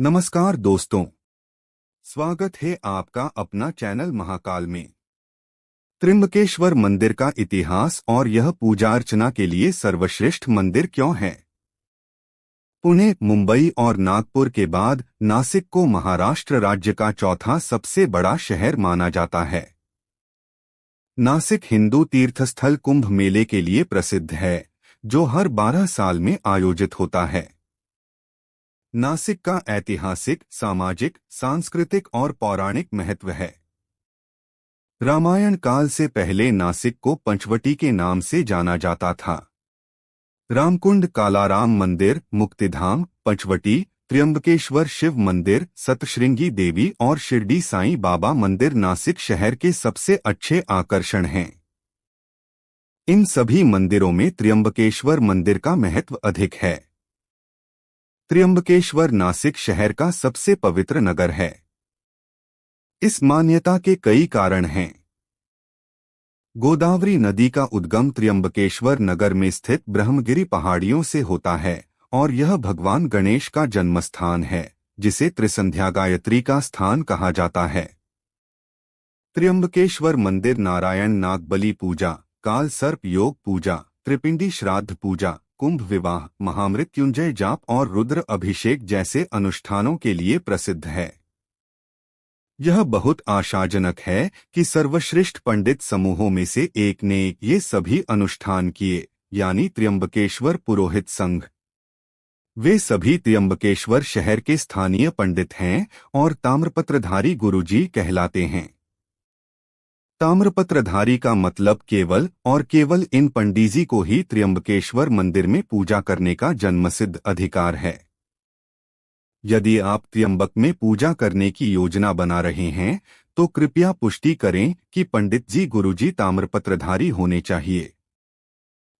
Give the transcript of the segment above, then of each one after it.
नमस्कार दोस्तों, स्वागत है आपका अपना चैनल महाकाल में। त्र्यंबकेश्वर मंदिर का इतिहास और यह पूजा अर्चना के लिए सर्वश्रेष्ठ मंदिर क्यों है। पुणे, मुंबई और नागपुर के बाद नासिक को महाराष्ट्र राज्य का चौथा सबसे बड़ा शहर माना जाता है। नासिक हिंदू तीर्थस्थल कुंभ मेले के लिए प्रसिद्ध है, जो हर 12 साल में आयोजित होता है। नासिक का ऐतिहासिक, सामाजिक, सांस्कृतिक और पौराणिक महत्व है। रामायण काल से पहले नासिक को पंचवटी के नाम से जाना जाता था। रामकुंड, कालाराम मंदिर, मुक्तिधाम, पंचवटी, त्र्यंबकेश्वर शिव मंदिर, सतश्रृंगी देवी और शिरडी साईं बाबा मंदिर नासिक शहर के सबसे अच्छे आकर्षण हैं। इन सभी मंदिरों में त्र्यंबकेश्वर मंदिर का महत्व अधिक है। त्र्यंबकेश्वर नासिक शहर का सबसे पवित्र नगर है। इस मान्यता के कई कारण हैं। गोदावरी नदी का उद्गम त्र्यंबकेश्वर नगर में स्थित ब्रह्मगिरी पहाड़ियों से होता है और यह भगवान गणेश का जन्मस्थान है, जिसे त्रिसंध्या गायत्री का स्थान कहा जाता है। त्र्यंबकेश्वर मंदिर नारायण नागबली पूजा, काल सर्प योग पूजा, त्रिपिंडी श्राद्ध पूजा, कुंभ विवाह, महामृत्युंजय जाप और रुद्र अभिषेक जैसे अनुष्ठानों के लिए प्रसिद्ध है। यह बहुत आशाजनक है कि सर्वश्रेष्ठ पंडित समूहों में से एक ने ये सभी अनुष्ठान किए, यानी त्र्यंबकेश्वर पुरोहित संघ। वे सभी त्र्यंबकेश्वर शहर के स्थानीय पंडित हैं और ताम्रपत्रधारी गुरुजी कहलाते हैं। ताम्रपत्रधारी का मतलब केवल और केवल इन पंडिजी को ही त्र्यंबकेश्वर मंदिर में पूजा करने का जन्मसिद्ध अधिकार है। यदि आप त्र्यंबक में पूजा करने की योजना बना रहे हैं, तो कृपया पुष्टि करें कि पंडित जी गुरुजी ताम्रपत्रधारी होने चाहिए।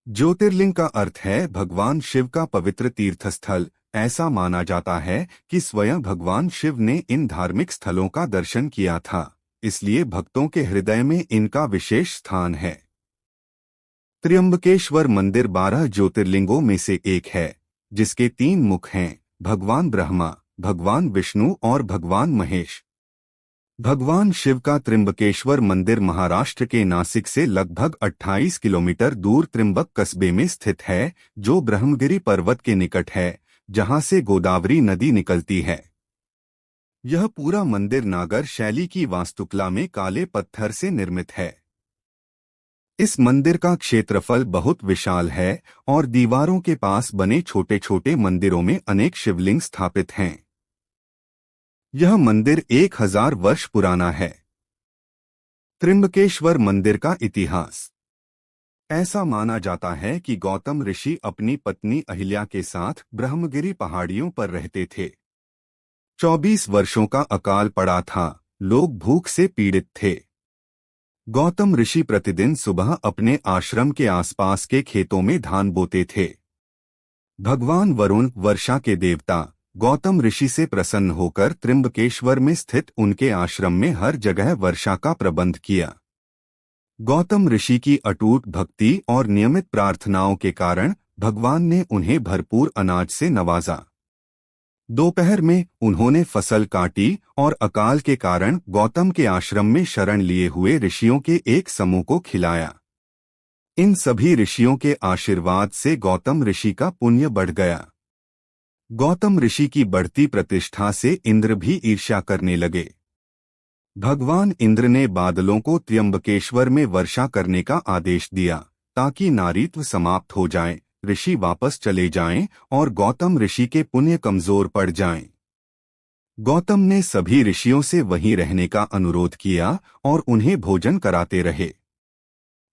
ज्योतिर्लिंग का अर्थ है भगवान शिव का पवित्र तीर्थस्थल। ऐसा माना जाता है कि स्वयं भगवान शिव ने इन धार्मिक स्थलों का दर्शन किया था, इसलिए भक्तों के हृदय में इनका विशेष स्थान है। त्र्यंबकेश्वर मंदिर 12 ज्योतिर्लिंगों में से एक है, जिसके 3 मुख हैं: भगवान ब्रह्मा, भगवान विष्णु और भगवान महेश। भगवान शिव का त्र्यंबकेश्वर मंदिर महाराष्ट्र के नासिक से लगभग 28 किलोमीटर दूर त्र्यंबक कस्बे में स्थित है, जो ब्रह्मगिरी पर्वत के निकट है, जहां से गोदावरी नदी निकलती है। यह पूरा मंदिर नागर शैली की वास्तुकला में काले पत्थर से निर्मित है। इस मंदिर का क्षेत्रफल बहुत विशाल है और दीवारों के पास बने छोटे छोटे मंदिरों में अनेक शिवलिंग स्थापित हैं। यह मंदिर 1000 वर्ष पुराना है। त्र्यंबकेश्वर मंदिर का इतिहास। ऐसा माना जाता है कि गौतम ऋषि अपनी पत्नी अहिल्या के साथ ब्रह्मगिरी पहाड़ियों पर रहते थे। 24 वर्षों का अकाल पड़ा था। लोग भूख से पीड़ित थे। गौतम ऋषि प्रतिदिन सुबह अपने आश्रम के आसपास के खेतों में धान बोते थे। भगवान वरुण, वर्षा के देवता, गौतम ऋषि से प्रसन्न होकर त्र्यंबकेश्वर में स्थित उनके आश्रम में हर जगह वर्षा का प्रबंध किया। गौतम ऋषि की अटूट भक्ति और नियमित प्रार्थनाओं के कारण भगवान ने उन्हें भरपूर अनाज से नवाजा। दोपहर में उन्होंने फसल काटी और अकाल के कारण गौतम के आश्रम में शरण लिए हुए ऋषियों के एक समूह को खिलाया। इन सभी ऋषियों के आशीर्वाद से गौतम ऋषि का पुण्य बढ़ गया। गौतम ऋषि की बढ़ती प्रतिष्ठा से इंद्र भी ईर्ष्या करने लगे। भगवान इंद्र ने बादलों को त्र्यंबकेश्वर में वर्षा करने का आदेश दिया, ताकि नारीत्व समाप्त हो जाए, ऋषि वापस चले जाएं और गौतम ऋषि के पुण्य कमजोर पड़ जाएं। गौतम ने सभी ऋषियों से वहीं रहने का अनुरोध किया और उन्हें भोजन कराते रहे।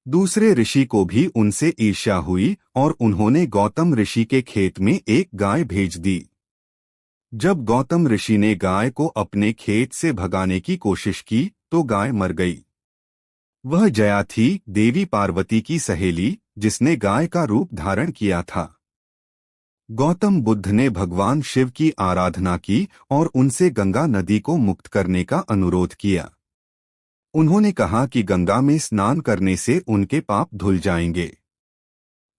दूसरे ऋषि को भी उनसे ईर्ष्या हुई और उन्होंने गौतम ऋषि के खेत में एक गाय भेज दी। जब गौतम ऋषि ने गाय को अपने खेत से भगाने की कोशिश की तो गाय मर गई। वह जया थी, देवी पार्वती की सहेली, जिसने गाय का रूप धारण किया था। गौतम बुद्ध ने भगवान शिव की आराधना की और उनसे गंगा नदी को मुक्त करने का अनुरोध किया। उन्होंने कहा कि गंगा में स्नान करने से उनके पाप धुल जाएंगे।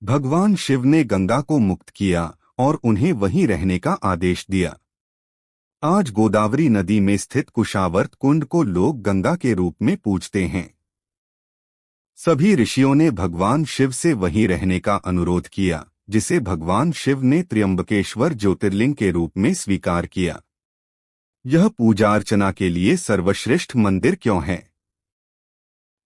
भगवान शिव ने गंगा को मुक्त किया और उन्हें वहीं रहने का आदेश दिया। आज गोदावरी नदी में स्थित कुशावर्त कुंड को लोग गंगा के रूप में पूजते हैं। सभी ऋषियों ने भगवान शिव से वहीं रहने का अनुरोध किया, जिसे भगवान शिव ने त्र्यंबकेश्वर ज्योतिर्लिंग के रूप में स्वीकार किया। यह पूजा अर्चना के लिए सर्वश्रेष्ठ मंदिर क्यों है?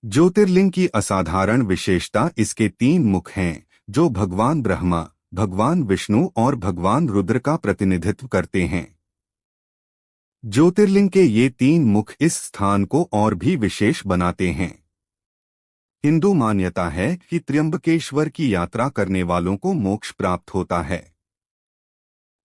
ज्योतिर्लिंग की असाधारण विशेषता इसके 3 मुख हैं, जो भगवान ब्रह्मा, भगवान विष्णु और भगवान रुद्र का प्रतिनिधित्व करते हैं। ज्योतिर्लिंग के ये 3 मुख इस स्थान को और भी विशेष बनाते हैं। हिंदू मान्यता है कि त्र्यंबकेश्वर की यात्रा करने वालों को मोक्ष प्राप्त होता है।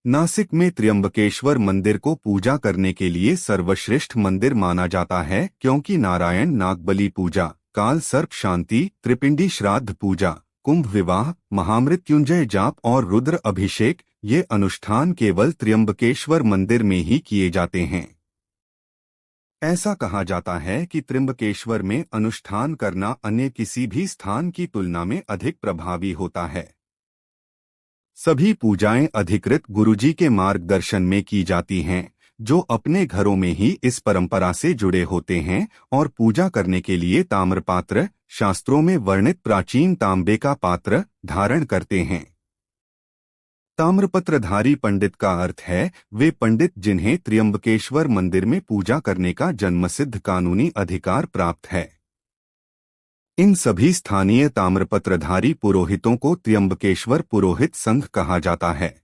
नासिक में त्र्यंबकेश्वर मंदिर को पूजा करने के लिए सर्वश्रेष्ठ मंदिर माना जाता है, क्योंकि नारायण नागबली पूजा, काल सर्प शांति, त्रिपिंडी श्राद्ध पूजा, कुंभ विवाह, महामृत्युंजय जाप और रुद्र अभिषेक ये अनुष्ठान केवल त्र्यंबकेश्वर मंदिर में ही किए जाते हैं। ऐसा कहा जाता है कि त्र्यंबकेश्वर में अनुष्ठान करना अन्य किसी भी स्थान की तुलना में अधिक प्रभावी होता है। सभी पूजाएं अधिकृत गुरुजी के मार्गदर्शन में की जाती हैं, जो अपने घरों में ही इस परंपरा से जुड़े होते हैं और पूजा करने के लिए ताम्रपात्र, शास्त्रों में वर्णित प्राचीन तांबे का पात्र धारण करते हैं। ताम्रपत्रधारी पंडित का अर्थ है वे पंडित जिन्हें त्र्यंबकेश्वर मंदिर में पूजा करने का जन्मसिद्ध कानूनी अधिकार प्राप्त है। इन सभी स्थानीय ताम्रपत्रधारी पुरोहितों को त्र्यंबकेश्वर पुरोहित संघ कहा जाता है।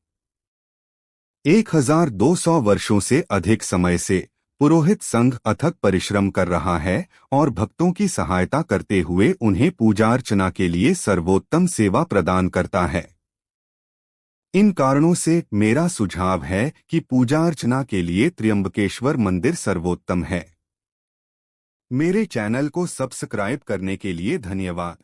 1200 वर्षों से अधिक समय से पुरोहित संघ अथक परिश्रम कर रहा है और भक्तों की सहायता करते हुए उन्हें पूजा अर्चना के लिए सर्वोत्तम सेवा प्रदान करता है। इन कारणों से मेरा सुझाव है कि पूजा अर्चना के लिए त्र्यंबकेश्वर मंदिर सर्वोत्तम है। मेरे चैनल को सब्सक्राइब करने के लिए धन्यवाद।